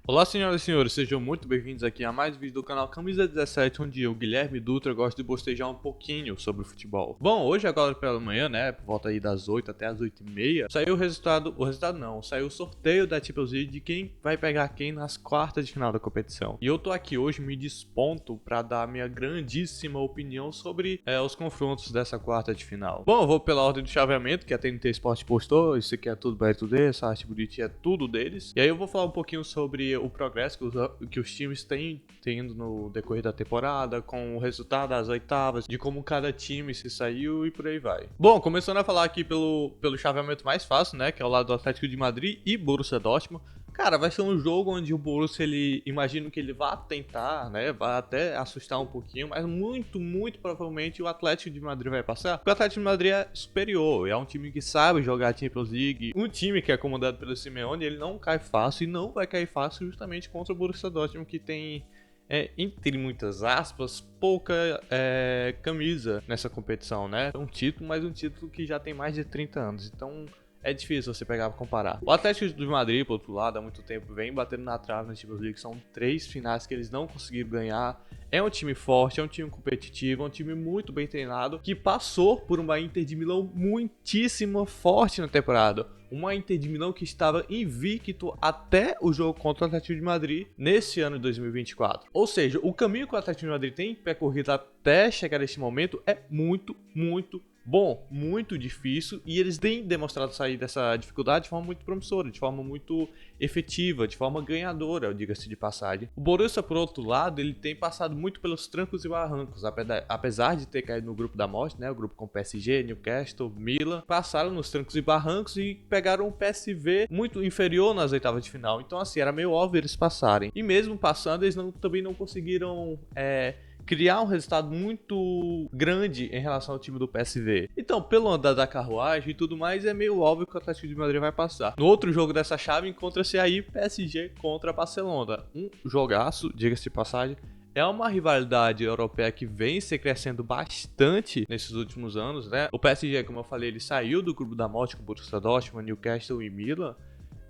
Olá, senhoras e senhores, sejam muito bem-vindos aqui a mais um vídeo do canal Camisa 17, onde eu, Guilherme Dutra, gosto de bostejar um pouquinho sobre o futebol. Bom, hoje agora pela manhã, né, por volta aí das 8 até as 8h30, saiu saiu o sorteio da Champions League de quem vai pegar quem nas quartas de final da competição. E eu tô aqui hoje me dispondo pra dar a minha grandíssima opinião sobre os confrontos dessa quarta de final. Bom, eu vou pela ordem do chaveamento, que a TNT Sport postou, isso aqui é tudo mérito deles, essa arte bonitinha é tudo deles. E aí eu vou falar um pouquinho sobre o progresso que os times têm tendo no decorrer da temporada, com o resultado das oitavas, de como cada time se saiu e por aí vai. Bom, começando a falar aqui pelo chaveamento mais fácil, né, que é o lado do Atlético de Madrid e Borussia Dortmund. Cara, vai ser um jogo onde o Borussia, imagino que ele vá tentar, né, vai até assustar um pouquinho, mas muito provavelmente o Atlético de Madrid vai passar, porque o Atlético de Madrid é superior, é um time que sabe jogar a Champions League, um time que é comandado pelo Simeone, ele não cai fácil e não vai cair fácil justamente contra o Borussia Dortmund, que tem, entre muitas aspas, pouca camisa nessa competição, né, é um título, mas um título que já tem mais de 30 anos, então é difícil você pegar pra comparar. O Atlético de Madrid, por outro lado, há muito tempo vem batendo na trave na Champions League. São 3 finais que eles não conseguiram ganhar. É um time forte, é um time competitivo, é um time muito bem treinado, que passou por uma Inter de Milão muitíssimo forte na temporada. Uma Inter de Milão que estava invicto até o jogo contra o Atlético de Madrid nesse ano de 2024. Ou seja, o caminho que o Atlético de Madrid tem percorrido até chegar neste momento é muito bom, muito difícil, e eles têm demonstrado sair dessa dificuldade de forma muito promissora, de forma muito efetiva, de forma ganhadora, diga-se de passagem. O Borussia, por outro lado, ele tem passado muito pelos trancos e barrancos, apesar de ter caído no grupo da morte, né, o grupo com PSG, Newcastle, Milan, passaram nos trancos e barrancos e pegaram um PSV muito inferior nas oitavas de final, então assim, era meio óbvio eles passarem. E mesmo passando, eles também não conseguiram criar um resultado muito grande em relação ao time do PSV. Então, pelo andar da carruagem e tudo mais, é meio óbvio que o Atlético de Madrid vai passar. No outro jogo dessa chave, encontra-se aí PSG contra Barcelona. Um jogaço, diga-se de passagem. É uma rivalidade europeia que vem se crescendo bastante nesses últimos anos, né? O PSG, como eu falei, ele saiu do grupo da morte com o Borussia Dortmund, Newcastle e Milan.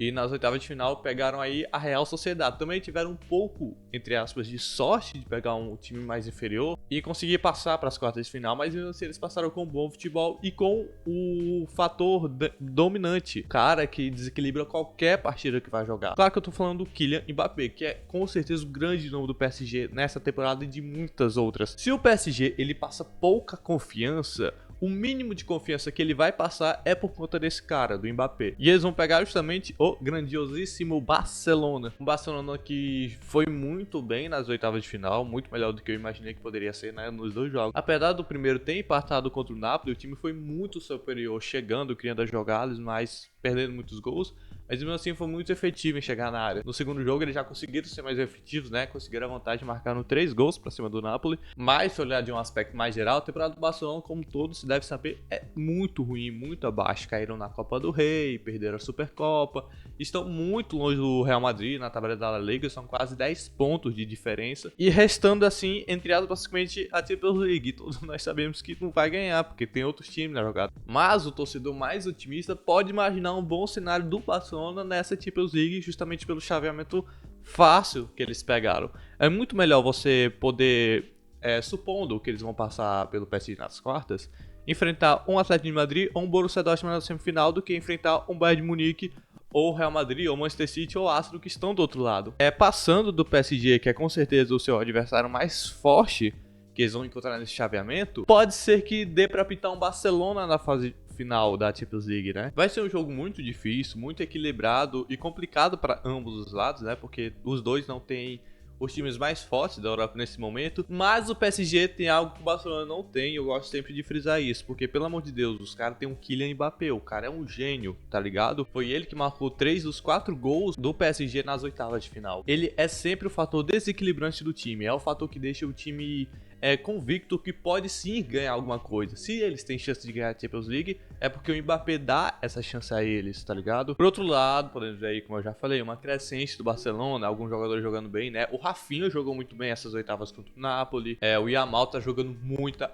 E nas oitavas de final pegaram aí a Real Sociedade. Também tiveram um pouco, entre aspas, de sorte de pegar um time mais inferior e conseguir passar para as quartas de final, mas assim, eles passaram com um bom futebol e com o fator dominante, cara que desequilibra qualquer partida que vai jogar. Claro que eu tô falando do Kylian Mbappé, que é com certeza o grande nome do PSG nessa temporada e de muitas outras. Se o PSG ele passa pouca confiança, o mínimo de confiança que ele vai passar é por conta desse cara, do Mbappé. E eles vão pegar justamente o grandiosíssimo Barcelona. Um Barcelona que foi muito bem nas oitavas de final, muito melhor do que eu imaginei que poderia ser, né, nos dois jogos. Apesar do primeiro ter empatado contra o Napoli, o time foi muito superior, chegando, criando as jogadas, mas perdendo muitos gols. Mas mesmo assim foi muito efetivo em chegar na área. No segundo jogo eles já conseguiram ser mais efetivos, né? Conseguiram a vantagem marcando 3 gols pra cima do Napoli. Mas se olhar de um aspecto mais geral, a temporada do Barcelona, como todo se deve saber, é muito ruim, muito abaixo. Caíram na Copa do Rei, perderam a Supercopa. Estão muito longe do Real Madrid na tabela da La Liga, são quase 10 pontos de diferença. E restando assim, entre aspas, basicamente a Champions League. Todos nós sabemos que não vai ganhar, porque tem outros times na jogada. Mas o torcedor mais otimista pode imaginar um bom cenário do Barcelona nessa Champions League, justamente pelo chaveamento fácil que eles pegaram. É muito melhor você poder, supondo que eles vão passar pelo PSG nas quartas, enfrentar um Atlético de Madrid ou um Borussia Dortmund na semifinal do que enfrentar um Bayern de Munique ou Real Madrid, ou Manchester City, ou Arsenal, que estão do outro lado. Passando do PSG, que é com certeza o seu adversário mais forte que eles vão encontrar nesse chaveamento, pode ser que dê pra pintar um Barcelona na fase final da Champions League, né? Vai ser um jogo muito difícil, muito equilibrado e complicado para ambos os lados, né? Porque os dois não têm os times mais fortes da Europa nesse momento, mas o PSG tem algo que o Barcelona não tem, e eu gosto sempre de frisar isso, porque pelo amor de Deus, os caras têm um Kylian Mbappé, o cara é um gênio, tá ligado? Foi ele que marcou 3 dos 4 gols do PSG nas oitavas de final. Ele é sempre o fator desequilibrante do time, é o fator que deixa o time convicto que pode sim ganhar alguma coisa. Se eles têm chance de ganhar a Champions League, é porque o Mbappé dá essa chance a eles, tá ligado? Por outro lado, podemos ver aí, como eu já falei, uma crescente do Barcelona, alguns jogadores jogando bem, né? O Rafinha jogou muito bem essas oitavas contra o Napoli, o Yamal tá jogando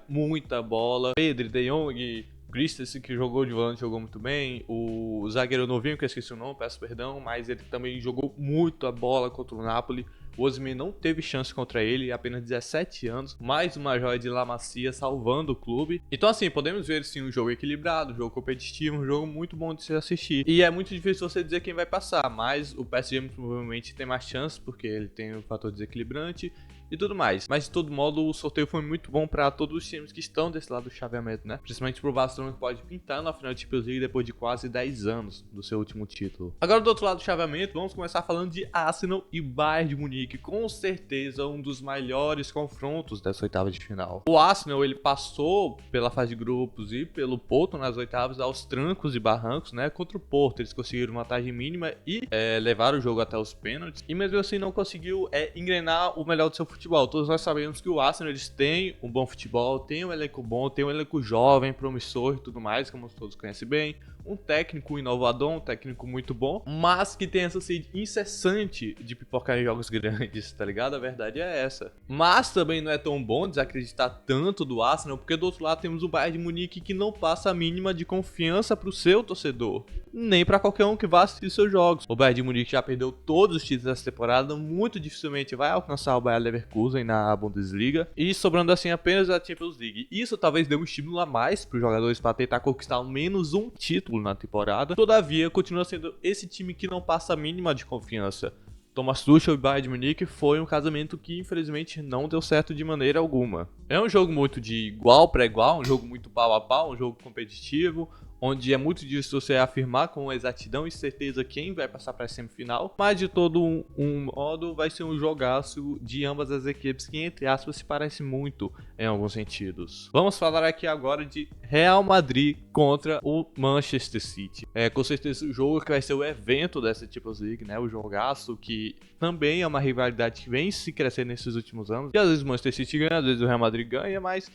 muita bola, Pedri, De Jong, Christensen, que jogou de volante, jogou muito bem. O zagueiro novinho, que eu esqueci o nome, peço perdão, mas ele também jogou muito a bola contra o Napoli. O Osimhen não teve chance contra ele, apenas 17 anos, mais uma joia de La Masia salvando o clube. Então assim, podemos ver sim um jogo equilibrado, um jogo competitivo, um jogo muito bom de se assistir. E é muito difícil você dizer quem vai passar, mas o PSG provavelmente tem mais chance, porque ele tem um fator desequilibrante e tudo mais. Mas de todo modo, o sorteio foi muito bom para todos os times que estão desse lado do chaveamento, né? Principalmente pro Barcelona, que pode pintar na final de Champions League depois de quase 10 anos do seu último título. Agora do outro lado do chaveamento, vamos começar falando de Arsenal e Bayern de Munique, com certeza um dos maiores confrontos dessa oitava de final. O Arsenal, ele passou pela fase de grupos e pelo Porto nas oitavas aos trancos e barrancos, né? Contra o Porto, eles conseguiram uma vantagem mínima e levaram o jogo até os pênaltis. E mesmo assim não conseguiu engrenar o melhor do seu futebol. Todos nós sabemos que o Arsenal, eles têm um bom futebol, tem um elenco bom, tem um elenco jovem, promissor e tudo mais, como todos conhecem bem. Um técnico inovador, um técnico muito bom, mas que tem essa sede incessante de pipocar em jogos grandes, tá ligado? A verdade é essa. Mas também não é tão bom desacreditar tanto do Arsenal, porque do outro lado temos o Bayern de Munique, que não passa a mínima de confiança pro seu torcedor, nem pra qualquer um que vá assistir seus jogos. O Bayern de Munique já perdeu todos os títulos dessa temporada, muito dificilmente vai alcançar o Bayer Leverkusen na Bundesliga, e sobrando assim apenas a Champions League. Isso talvez dê um estímulo a mais pros jogadores para tentar conquistar ao menos um título na temporada. Todavia, continua sendo esse time que não passa a mínima de confiança. Thomas Tuchel e Bayern de Munique foi um casamento que infelizmente não deu certo de maneira alguma. É um jogo muito de igual para igual, um jogo muito pau a pau, um jogo competitivo, onde é muito difícil você afirmar com exatidão e certeza quem vai passar para a semifinal, mas de todo um modo vai ser um jogaço de ambas as equipes que, entre aspas, se parece muito em alguns sentidos. Vamos falar aqui agora de Real Madrid contra o Manchester City. Com certeza o jogo que vai ser o evento dessa Champions League, né? O jogaço que também é uma rivalidade que vem se crescendo nesses últimos anos. E às vezes o Manchester City ganha, às vezes o Real Madrid ganha, mas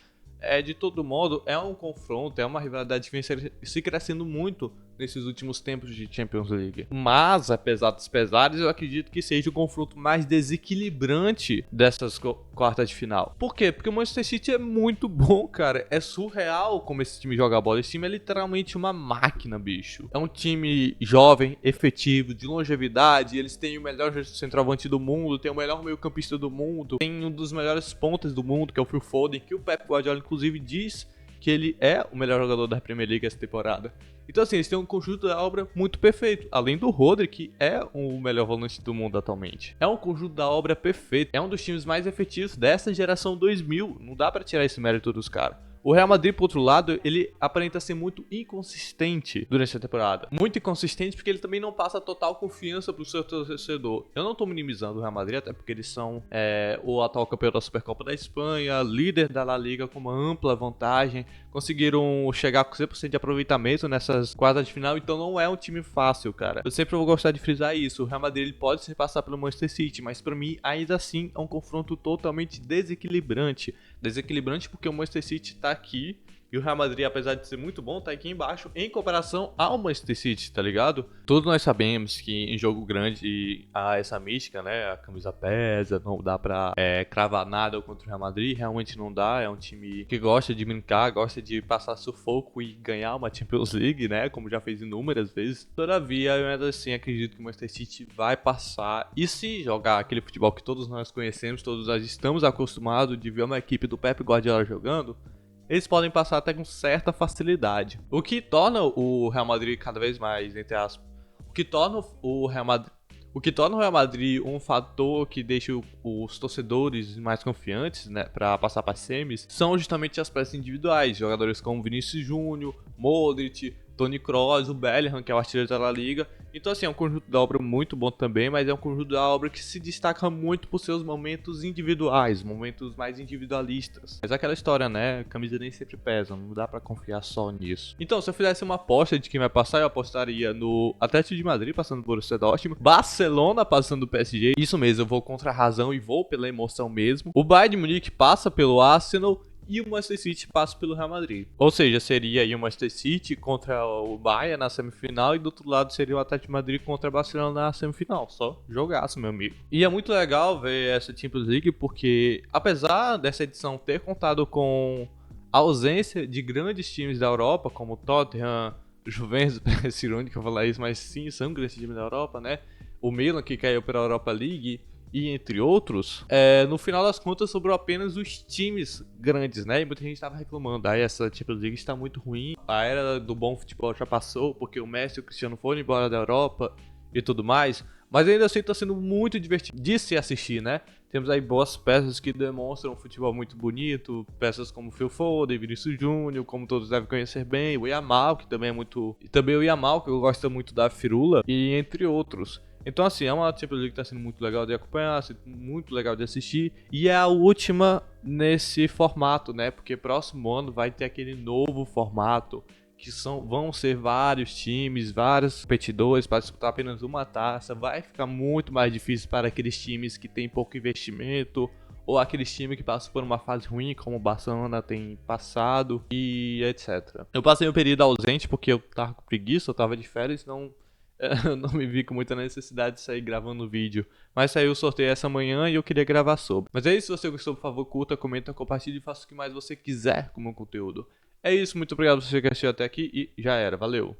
de todo modo, é um confronto, é uma rivalidade que vem se crescendo muito nesses últimos tempos de Champions League. Mas, apesar dos pesares, eu acredito que seja o confronto mais desequilibrante dessas quartas de final. Por quê? Porque o Manchester City é muito bom, cara. É surreal como esse time joga bola. Esse time é literalmente uma máquina, bicho. É um time jovem, efetivo, de longevidade. Eles têm o melhor centroavante do mundo, tem o melhor meio-campista do mundo, tem um dos melhores pontas do mundo, que é o Phil Foden, que o Pep Guardiola inclusive diz que ele é o melhor jogador da Premier League essa temporada. Então assim, eles têm um conjunto da obra muito perfeito, além do Rodri, que é o melhor volante do mundo atualmente. É um conjunto da obra perfeito, é um dos times mais efetivos dessa geração 2000, não dá pra tirar esse mérito dos caras. O Real Madrid, por outro lado, ele aparenta ser muito inconsistente durante a temporada. Muito inconsistente porque ele também não passa total confiança pro seu torcedor. Eu não tô minimizando o Real Madrid, até porque eles são o atual campeão da Supercopa da Espanha, líder da La Liga com uma ampla vantagem, conseguiram chegar com 100% de aproveitamento nessas quartas de final, então não é um time fácil, cara. Eu sempre vou gostar de frisar isso. O Real Madrid ele pode se passar pelo Manchester City, mas pra mim, ainda assim, é um confronto totalmente desequilibrante. Desequilibrante porque o Manchester City tá aqui e o Real Madrid, apesar de ser muito bom, tá aqui embaixo em comparação ao Manchester City, tá ligado? Todos nós sabemos que em jogo grande há essa mística, né? A camisa pesa, não dá pra cravar nada contra o Real Madrid, realmente não dá. É um time que gosta de brincar, gosta de passar sufoco e ganhar uma Champions League, né? Como já fez inúmeras vezes. Todavia, eu ainda assim acredito que o Manchester City vai passar. E se jogar aquele futebol que todos nós conhecemos, todos nós estamos acostumados de ver uma equipe do Pep Guardiola jogando, eles podem passar até com certa facilidade. O que torna o Real Madrid cada vez mais, entre aspas, o que torna o Real Madrid um fator que deixa os torcedores mais confiantes, né, para passar para as semis, são justamente as peças individuais. Jogadores como Vinícius Júnior, Modric, Toni Kroos, o Bellingham, que é o artilheiro da La Liga. Então assim, é um conjunto da obra muito bom também, mas é um conjunto da obra que se destaca muito por seus momentos individuais, momentos mais individualistas. Mas é aquela história, né? Camisa nem sempre pesa, não dá pra confiar só nisso. Então, se eu fizesse uma aposta de quem vai passar, eu apostaria no Atlético de Madrid passando por Borussia Dortmund, Barcelona passando do PSG. Isso mesmo, eu vou contra a razão e vou pela emoção mesmo. O Bayern de Munique passa pelo Arsenal e o Manchester City passa pelo Real Madrid. Ou seja, seria aí o Manchester City contra o Bayern na semifinal e do outro lado seria o Atlético de Madrid contra o Barcelona na semifinal. Só jogaço, meu amigo. E é muito legal ver essa Champions League porque, apesar dessa edição ter contado com a ausência de grandes times da Europa, como Tottenham, Juventus, parece irônico eu falar isso, mas sim, são grandes times da Europa, né? O Milan, que caiu para a Europa League, e entre outros, no final das contas sobrou apenas os times grandes, né? E muita gente estava reclamando, essa Champions League está muito ruim, a era do bom futebol já passou, porque o Messi e o Cristiano foram embora da Europa e tudo mais. Mas ainda assim está sendo muito divertido de se assistir, né? Temos aí boas peças que demonstram um futebol muito bonito, peças como Phil Foden, Vinícius Júnior, como todos devem conhecer bem, o Yamal, que também é muito... E também o Yamal, que eu gosto muito da Firula, e entre outros. Então assim, é uma Champions League que está sendo muito legal de acompanhar, muito legal de assistir, e é a última nesse formato, né? Porque próximo ano vai ter aquele novo formato, que vão ser vários times, vários competidores para disputar apenas uma taça. Vai ficar muito mais difícil para aqueles times que têm pouco investimento, ou aqueles times que passam por uma fase ruim, como o Barcelona tem passado, e etc. Eu passei um período ausente porque eu tava com preguiça, eu tava de férias, então eu não me vi com muita necessidade de sair gravando vídeo. Mas saiu o sorteio essa manhã e eu queria gravar sobre. Mas é isso, se você gostou, por favor, curta, comenta, compartilhe e faça o que mais você quiser com o meu conteúdo. É isso, muito obrigado por você que assistiu até aqui e já era, valeu!